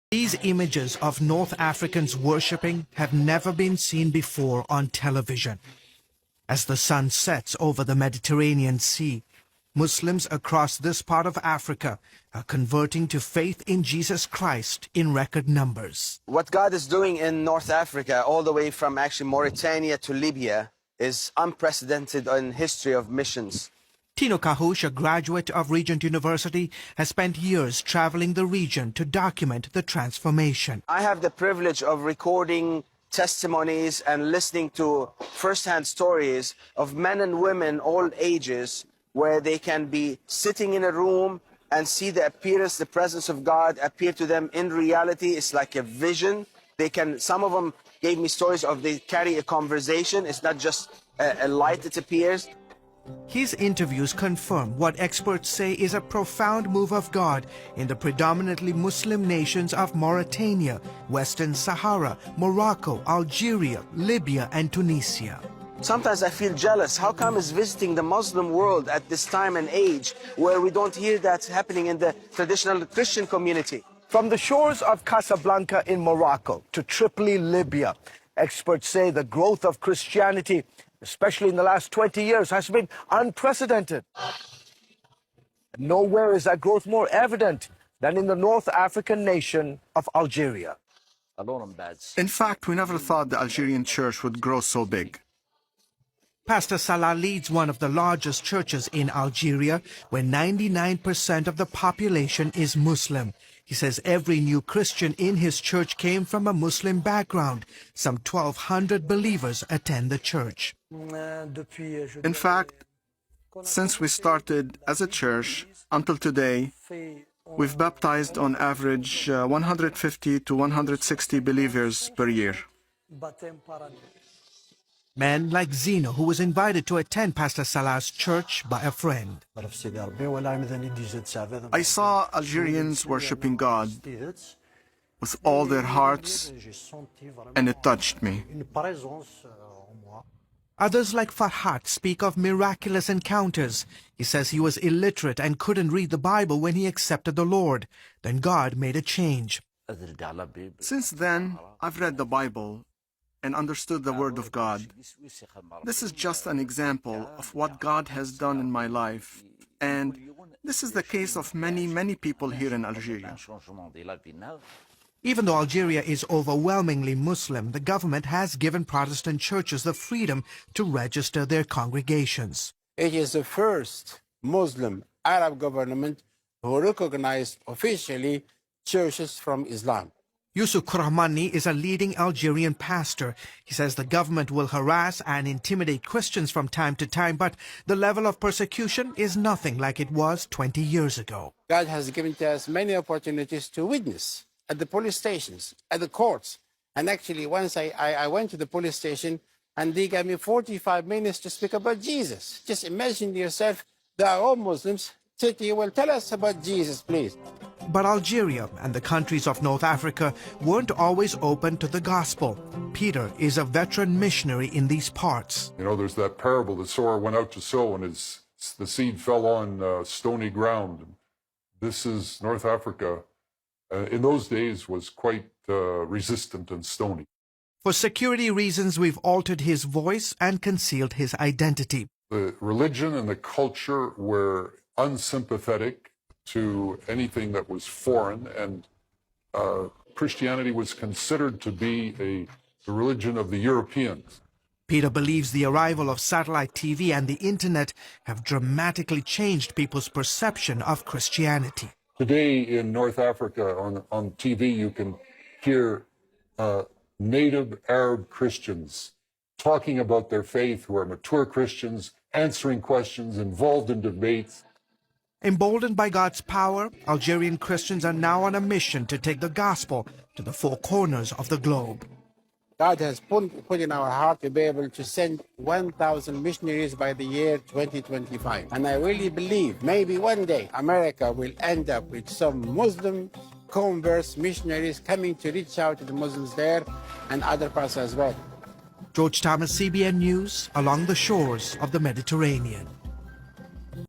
These images of North Africans worshipping have never been seen before on television. As the sun sets over the Mediterranean Sea, Muslims across this part of Africa are converting to faith in Jesus Christ in record numbers. What God is doing in North Africa, all the way from actually Mauritania to Libya, is unprecedented in history of missions. Tino Kahush, a graduate of Regent University, has spent years traveling the region to document the transformation. I have the privilege of recording testimonies and listening to first-hand stories of men and women, all ages, where they can be sitting in a room and see the appearance, the presence of God appear to them in reality. It's like a vision. Some of them gave me stories of they carry a conversation. It's not just a light that appears. His interviews confirm what experts say is a profound move of God in the predominantly Muslim nations of Mauritania, Western Sahara, Morocco, Algeria, Libya, and Tunisia. Sometimes I feel jealous. How come it's visiting the Muslim world at this time and age where we don't hear that happening in the traditional Christian community? From the shores of Casablanca in Morocco to Tripoli, Libya, experts say the growth of Christianity, especially in the last 20 years, has been unprecedented. Nowhere is that growth more evident than in the North African nation of Algeria. In fact, we never thought the Algerian church would grow so big. Pastor Salah leads one of the largest churches in Algeria, where 99% of the population is Muslim. He says every new Christian in his church came from a Muslim background. Some 1,200 believers attend the church. In fact, since we started as a church until today, we've baptized on average 150 to 160 believers per year. Men like Zino, who was invited to attend Pastor Salah's church by a friend. I saw Algerians worshiping God with all their hearts, and it touched me. Others like Farhat speak of miraculous encounters. He says he was illiterate and couldn't read the Bible when he accepted the Lord. Then God made a change. Since then, I've read the Bible and understood the Word of God. This is just an example of what God has done in my life, and this is the case of many people here in Algeria. Even though Algeria is overwhelmingly Muslim, the government has given Protestant churches the freedom to register their congregations. It is the first Muslim Arab government who recognized officially churches from Islam. Yusuf Kurahmani is a leading Algerian pastor. He says the government will harass and intimidate Christians from time to time, but the level of persecution is nothing like it was 20 years ago. God has given to us many opportunities to witness at the police stations, at the courts. And actually, once I went to the police station and they gave me 45 minutes to speak about Jesus. Just imagine yourself, they are all Muslims. Say to you, well, tell us about Jesus, please. But Algeria and the countries of North Africa weren't always open to the gospel. Peter is a veteran missionary in these parts. You know, there's that parable, the sower went out to sow and the seed fell on stony ground. This is North Africa. In those days was quite resistant and stony. For security reasons, we've altered his voice and concealed his identity. The religion and the culture were unsympathetic to anything that was foreign, and Christianity was considered to be the religion of the Europeans. Peter believes the arrival of satellite TV and the internet have dramatically changed people's perception of Christianity. Today in North Africa on TV you can hear native Arab Christians talking about their faith, who are mature Christians, answering questions, involved in debates. Emboldened by God's power, Algerian Christians are now on a mission to take the gospel to the four corners of the globe. God has put in our heart to be able to send 1,000 missionaries by the year 2025. And I really believe maybe one day America will end up with some Muslim converts, missionaries coming to reach out to the Muslims there and other parts as well. George Thomas, CBN News, along the shores of the Mediterranean.